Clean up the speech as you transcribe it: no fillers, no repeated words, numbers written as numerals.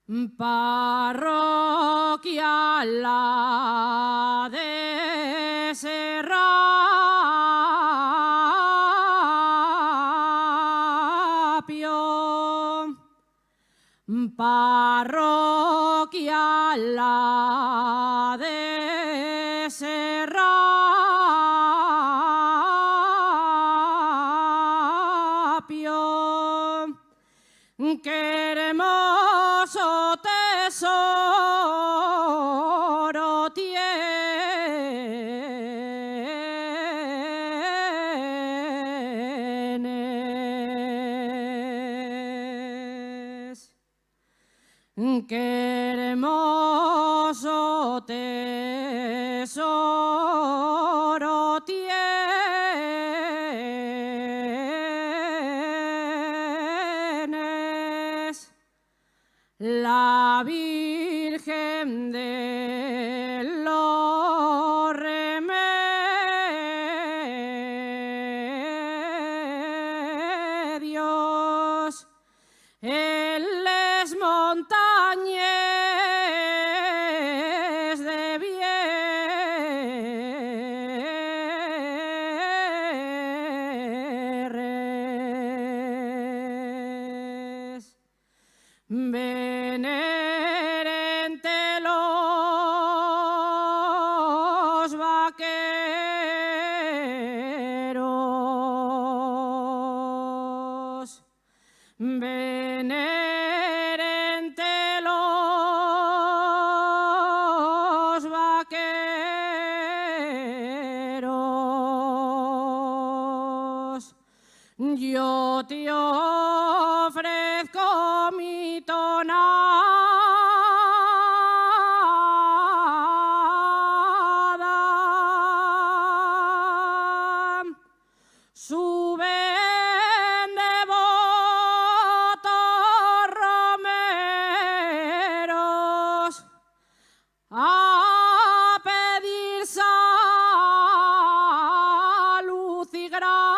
Parroquia la de Serrapio, parroquia la de Serrapio, qué hermoso tesoro tienes, qué hermoso tesoro tienes. La Virgen de los Remedios en les montañes de Bierres. Venerente los vaqueros, venerente los vaqueros, yo te ofrezco mi tonada, suben devotos romeros a pedir salud y gracia.